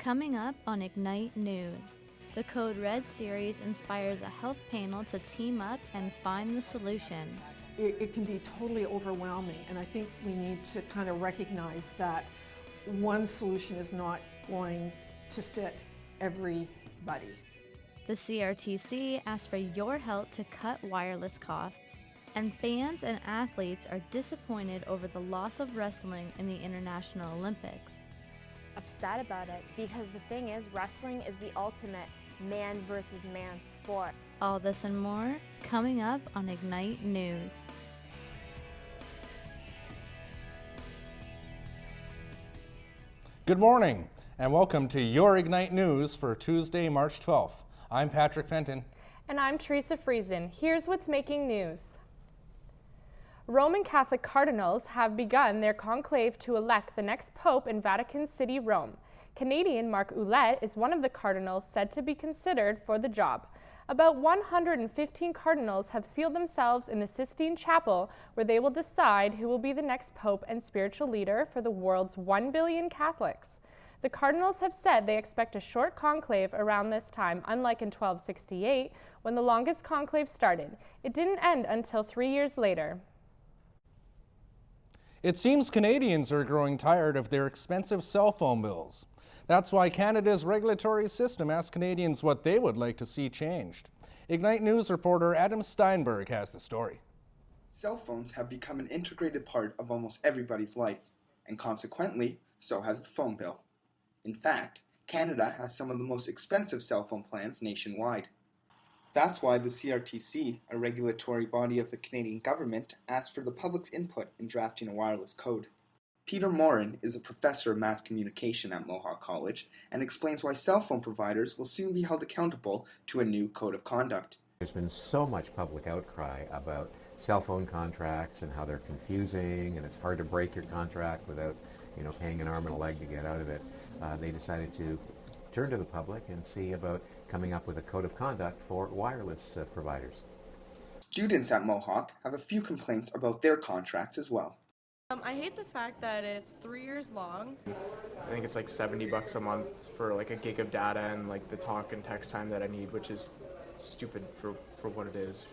Coming up on Ignite News, the Code Red series inspires a health panel to team up and find the solution. It can be totally overwhelming, and I think we need to kind of recognize that one solution is not going to fit everybody. The CRTC asks for your help to cut wireless costs, and fans and athletes are disappointed over the loss of wrestling in the International Olympics. Upset about it because the thing is, wrestling is the ultimate man versus man sport. All this and more coming up on Ignite News. Good morning and welcome to your Ignite News for Tuesday, March 12th. I'm Patrick Fenton. And I'm Teresa Friesen. Here's what's making news. Roman Catholic cardinals have begun their conclave to elect the next pope in Vatican City, Rome. Canadian Marc Ouellette is one of the cardinals said to be considered for the job. About 115 cardinals have sealed themselves in the Sistine Chapel, where they will decide who will be the next pope and spiritual leader for the world's 1 billion Catholics. The cardinals have said they expect a short conclave around this time, unlike in 1268, when the longest conclave started. It didn't end until 3 years later. It seems Canadians are growing tired of their expensive cell phone bills. That's why Canada's regulatory system asks Canadians what they would like to see changed. Ignite News reporter Adam Steinberg has the story. Cell phones have become an integrated part of almost everybody's life, and consequently, so has the phone bill. In fact, Canada has some of the most expensive cell phone plans nationwide. That's why the CRTC, a regulatory body of the Canadian government, asked for the public's input in drafting a wireless code. Peter Morin is a professor of mass communication at Mohawk College and explains why cell phone providers will soon be held accountable to a new code of conduct. There's been so much public outcry about cell phone contracts and how they're confusing and it's hard to break your contract without, paying an arm and a leg to get out of it. They decided to turn to the public and see about coming up with a code of conduct for wireless providers. Students at Mohawk have a few complaints about their contracts as well. I hate the fact that it's 3 years long. I think it's like $70 a month for like a gig of data and like the talk and text time that I need, which is stupid for what it is.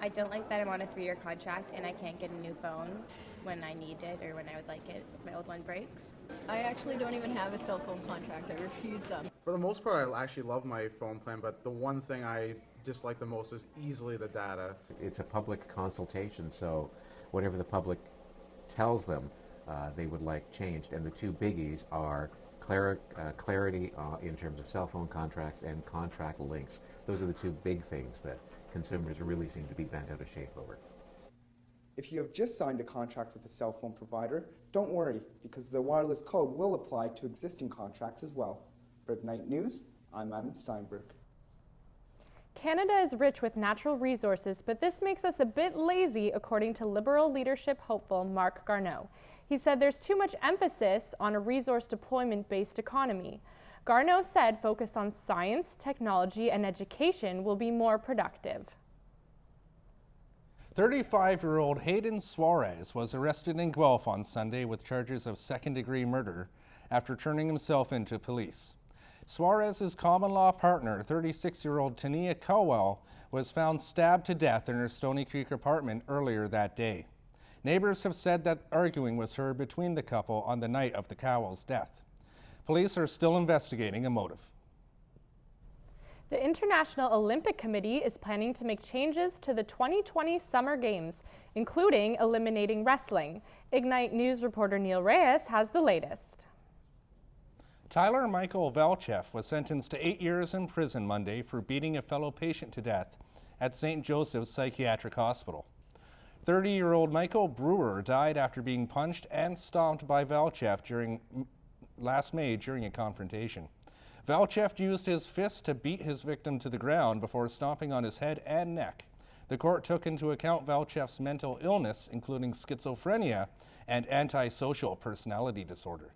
I don't like that I'm on a 3-year contract and I can't get a new phone when I need it or when I would like it if my old one breaks. I actually don't even have a cell phone contract. I refuse them. For the most part, I actually love my phone plan, but the one thing I dislike the most is easily the data. It's a public consultation, so whatever the public tells them they would like changed, and the two biggies are clarity in terms of cell phone contracts and contract links. Those are the two big things that consumers really seem to be bent out of shape over. If you have just signed a contract with a cell phone provider, don't worry, because the wireless code will apply to existing contracts as well. For Ignite News, I'm Adam Steinberg. Canada is rich with natural resources, but this makes us a bit lazy, according to Liberal leadership hopeful Marc Garneau. He said there's too much emphasis on a resource deployment-based economy. Garneau said focus on science, technology, and education will be more productive. 35-year-old Hayden Suarez was arrested in Guelph on Sunday with charges of second-degree murder after turning himself in to police. Suarez's common-law partner, 36-year-old Tania Cowell, was found stabbed to death in her Stony Creek apartment earlier that day. Neighbors have said that arguing was heard between the couple on the night of the Cowell's death. Police are still investigating a motive. The International Olympic Committee is planning to make changes to the 2020 Summer Games, including eliminating wrestling. Ignite News reporter Neil Reyes has the latest. Tyler Michael Valchef was sentenced to 8 years in prison Monday for beating a fellow patient to death at St. Joseph's Psychiatric Hospital. 30-year-old Michael Brewer died after being punched and stomped by Valchef last May during a confrontation. Valchef used his fist to beat his victim to the ground before stomping on his head and neck. The court took into account Valchef's mental illness, including schizophrenia and antisocial personality disorder.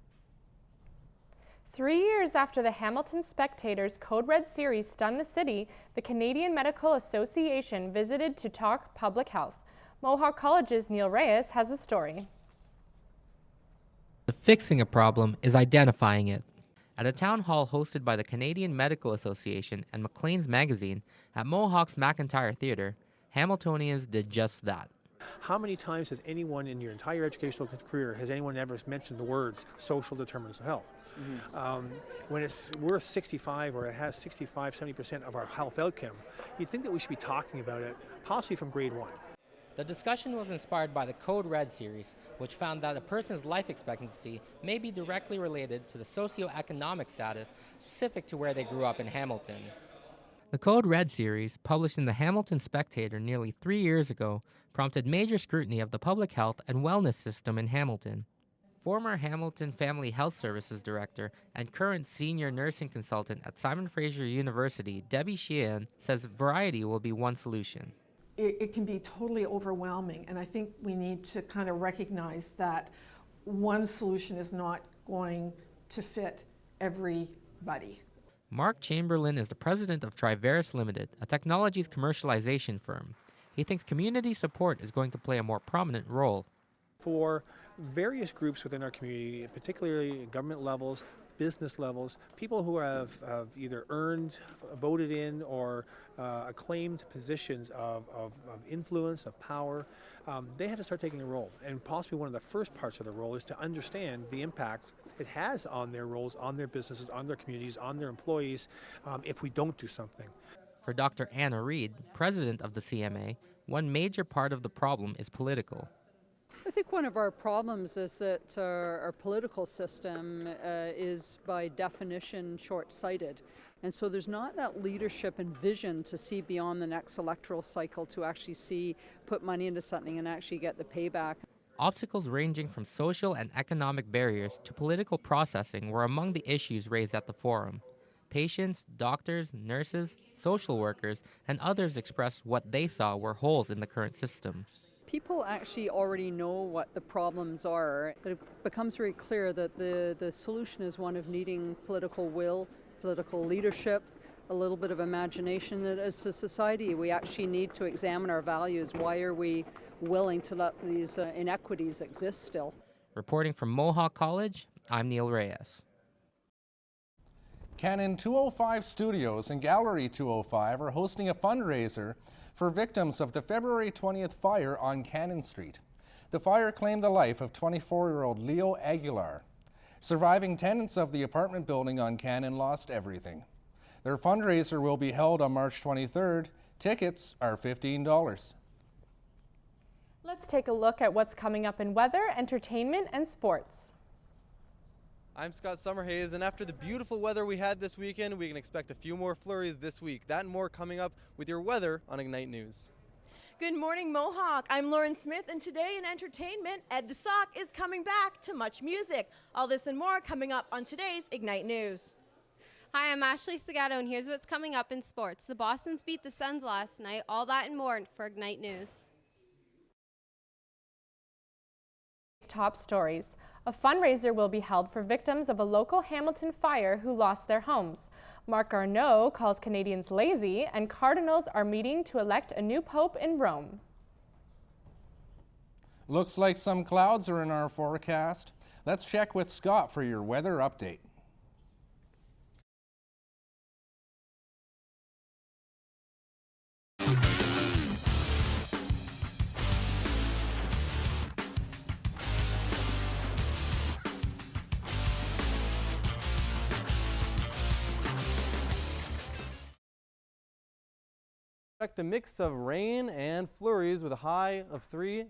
3 years after the Hamilton Spectator's Code Red series stunned the city, the Canadian Medical Association visited to talk public health. Mohawk College's Neil Reyes has the story. Fixing a problem is identifying it. At a town hall hosted by the Canadian Medical Association and Maclean's Magazine at Mohawk's McIntyre Theatre, Hamiltonians did just that. How many times has anyone in your entire educational career, has anyone ever mentioned the words social determinants of health? When it's worth 65 or it has 65, 70% of our health outcome, you'd think that we should be talking about it possibly from grade 1. The discussion was inspired by the Code Red series, which found that a person's life expectancy may be directly related to the socioeconomic status specific to where they grew up in Hamilton. The Code Red series, published in the Hamilton Spectator nearly 3 years ago, prompted major scrutiny of the public health and wellness system in Hamilton. Former Hamilton Family Health Services Director and current Senior Nursing Consultant at Simon Fraser University, Debbie Sheehan, says variety will be one solution. It can be totally overwhelming, and I think we need to kind of recognize that one solution is not going to fit everybody. Mark Chamberlain is the president of Triveris Limited, a technologies commercialization firm. He thinks community support is going to play a more prominent role. For various groups within our community, particularly government levels, business levels, people who have either earned, voted in, or acclaimed positions of influence, of power, they have to start taking a role. And possibly one of the first parts of the role is to understand the impacts it has on their roles, on their businesses, on their communities, on their employees, if we don't do something. For Dr. Anna Reid, president of the CMA, one major part of the problem is political. I think one of our problems is that our political system is by definition short-sighted. And so there's not that leadership and vision to see beyond the next electoral cycle, to actually put money into something and actually get the payback. Obstacles ranging from social and economic barriers to political processing were among the issues raised at the forum. Patients, doctors, nurses, social workers, and others expressed what they saw were holes in the current system. People actually already know what the problems are, but it becomes very clear that the solution is one of needing political will, political leadership, a little bit of imagination, that as a society we actually need to examine our values. Why are we willing to let these inequities exist still? Reporting from Mohawk College, I'm Neil Reyes. Canon 205 Studios and Gallery 205 are hosting a fundraiser for victims of the February 20th fire on Cannon Street. The fire claimed the life of 24-year-old Leo Aguilar. Surviving tenants of the apartment building on Cannon lost everything. Their fundraiser will be held on March 23rd. Tickets are $15. Let's take a look at what's coming up in weather, entertainment, and sports. I'm Scott Summerhays, and after the beautiful weather we had this weekend, we can expect a few more flurries this week. That and more coming up with your weather on Ignite News. Good morning, Mohawk. I'm Lauren Smith, and today in entertainment, Ed the Sock is coming back to Much Music. All this and more coming up on today's Ignite News. Hi, I'm Ashley Segato, and here's what's coming up in sports. The Bostons beat the Suns last night. All that and more for Ignite News. Top stories. A fundraiser will be held for victims of a local Hamilton fire who lost their homes. Marc Garneau calls Canadians lazy, and Cardinals are meeting to elect a new pope in Rome. Looks like some clouds are in our forecast. Let's check with Scott for your weather update. Expect a mix of rain and flurries with a high of 3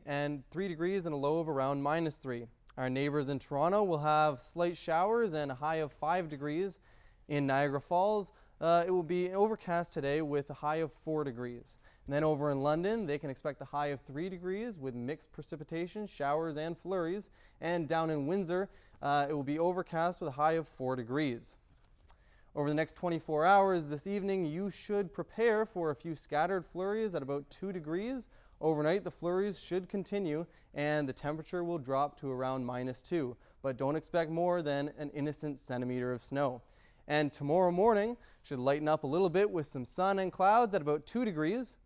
degrees and a low of around -3. Our neighbors in Toronto will have slight showers and a high of 5 degrees. In Niagara Falls, it will be overcast today with a high of 4 degrees. And then over in London, they can expect a high of 3 degrees with mixed precipitation, showers and flurries. And down in Windsor, it will be overcast with a high of 4 degrees. Over the next 24 hours this evening, you should prepare for a few scattered flurries at about 2 degrees. Overnight, the flurries should continue and the temperature will drop to around -2, but don't expect more than an innocent centimeter of snow. And tomorrow morning should lighten up a little bit with some sun and clouds at about 2 degrees.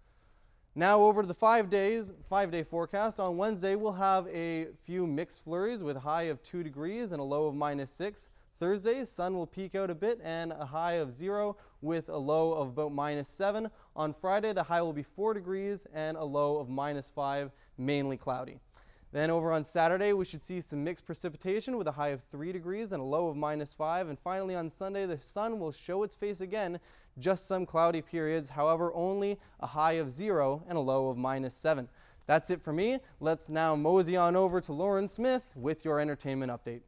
Now over to the 5-day forecast. On Wednesday, we'll have a few mixed flurries with a high of 2 degrees and a low of -6. Thursday, sun will peak out a bit and a high of 0 with a low of about -7. On Friday, the high will be 4 degrees and a low of -5, mainly cloudy. Then over on Saturday, we should see some mixed precipitation with a high of 3 degrees and a low of -5. And finally on Sunday, the sun will show its face again, just some cloudy periods, however, only a high of 0 and a low of -7. That's it for me. Let's now mosey on over to Lauren Smith with your entertainment update.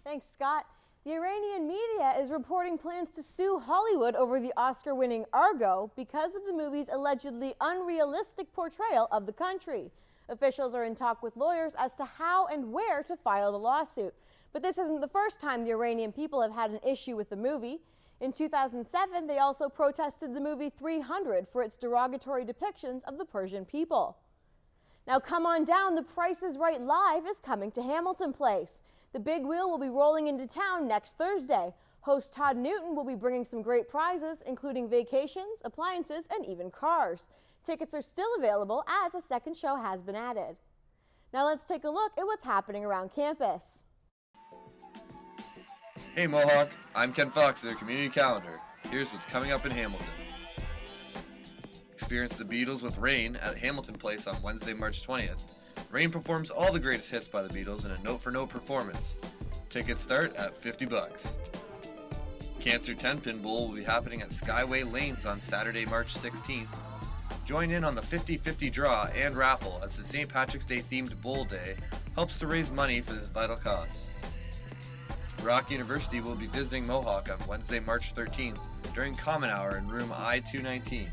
Thanks, Scott. The Iranian media is reporting plans to sue Hollywood over the Oscar-winning Argo because of the movie's allegedly unrealistic portrayal of the country. Officials are in talk with lawyers as to how and where to file the lawsuit. But this isn't the first time the Iranian people have had an issue with the movie. In 2007, they also protested the movie 300 for its derogatory depictions of the Persian people. Now come on down, The Price is Right Live is coming to Hamilton Place. The big wheel will be rolling into town next Thursday. Host Todd Newton will be bringing some great prizes, including vacations, appliances, and even cars. Tickets are still available as a second show has been added. Now let's take a look at what's happening around campus. Hey Mohawk, I'm Ken Fox at their community calendar. Here's what's coming up in Hamilton. Experience the Beatles with Rain at Hamilton Place on Wednesday, March 20th. Rain performs all the greatest hits by the Beatles in a note-for-note performance. Tickets start at $50. Cancer 10-Pin Bowl will be happening at Skyway Lanes on Saturday, March 16th. Join in on the 50-50 draw and raffle as the St. Patrick's Day themed Bowl Day helps to raise money for this vital cause. Rock University will be visiting Mohawk on Wednesday, March 13th during Common Hour in room I-219.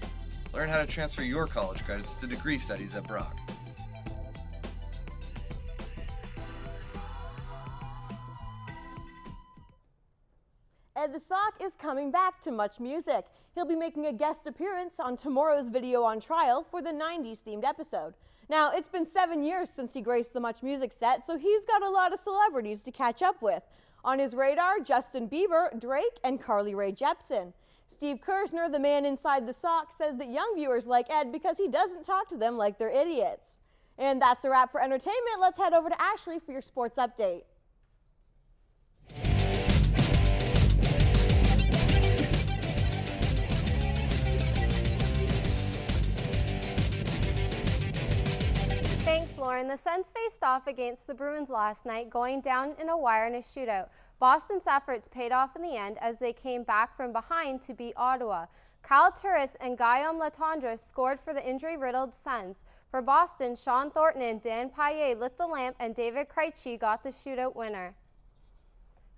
Learn how to transfer your college credits to degree studies at Brock. Ed the Sock is coming back to Much Music. He'll be making a guest appearance on tomorrow's Video on Trial for the 90s themed episode. Now, it's been 7 years since he graced the Much Music set, so he's got a lot of celebrities to catch up with. On his radar, Justin Bieber, Drake, and Carly Rae Jepsen. Steve Kersner, the man inside the Sock, says that young viewers like Ed because he doesn't talk to them like they're idiots. And that's a wrap for entertainment. Let's head over to Ashley for your sports update. Thanks, Lauren. The Sens faced off against the Bruins last night, going down in a wire in a shootout. Boston's efforts paid off in the end as they came back from behind to beat Ottawa. Kyle Turris and Guillaume Latendre scored for the injury-riddled Sens. For Boston, Sean Thornton and Dan Paillet lit the lamp, and David Krejci got the shootout winner.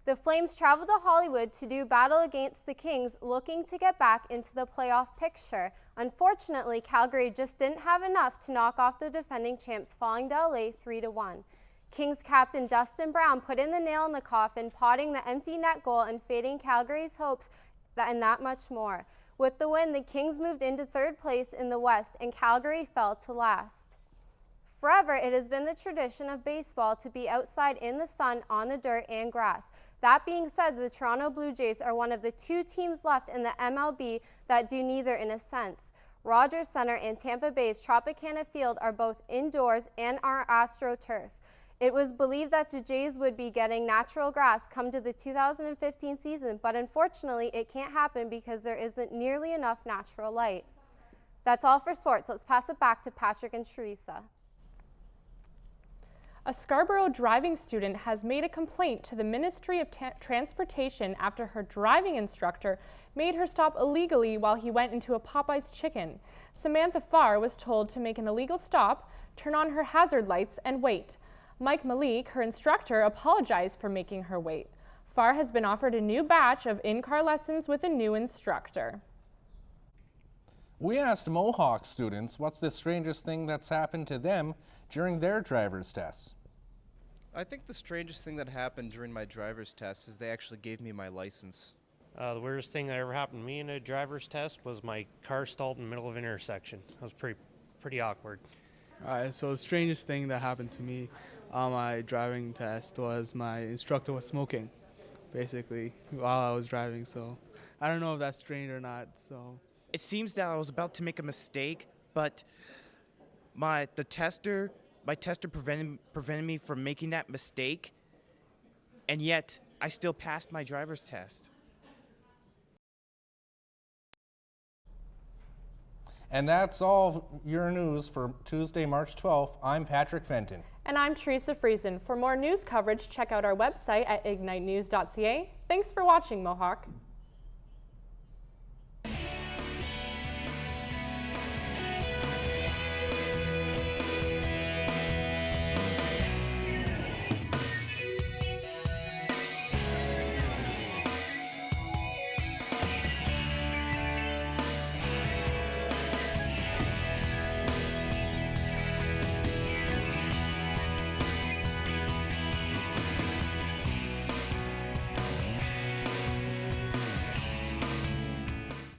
The Flames traveled to Hollywood to do battle against the Kings, looking to get back into the playoff picture. Unfortunately, Calgary just didn't have enough to knock off the defending champs, falling to LA 3-1. Kings captain Dustin Brown put in the nail in the coffin, potting the empty net goal and fading Calgary's hopes and that much more. With the win, the Kings moved into third place in the West, and Calgary fell to last. Forever, it has been the tradition of baseball to be outside in the sun, on the dirt, and grass. That being said, the Toronto Blue Jays are one of the 2 teams left in the MLB that do neither in a sense. Rogers Center and Tampa Bay's Tropicana Field are both indoors and are AstroTurf. It was believed that the Jays would be getting natural grass come to the 2015 season, but unfortunately it can't happen because there isn't nearly enough natural light. That's all for sports. Let's pass it back to Patrick and Teresa. A Scarborough driving student has made a complaint to the Ministry of Transportation after her driving instructor made her stop illegally while he went into a Popeye's chicken. Samantha Farr was told to make an illegal stop, turn on her hazard lights, and wait. Mike Malik, her instructor, apologized for making her wait. Farr has been offered a new batch of in-car lessons with a new instructor. We asked Mohawk students what's the strangest thing that's happened to them during their driver's tests. I think the strangest thing that happened during my driver's test is they actually gave me my license. The weirdest thing that ever happened to me in a driver's test was my car stalled in the middle of an intersection. That was pretty awkward. So the strangest thing that happened to me on my driving test was my instructor was smoking, basically, while I was driving. So I don't know if that's strange or not. So it seems that I was about to make a mistake, but my tester prevented me from making that mistake, and yet I still passed my driver's test. And that's all your news for Tuesday, March 12th. I'm Patrick Fenton. And I'm Teresa Friesen. For more news coverage, check out our website at ignitenews.ca. Thanks for watching, Mohawk.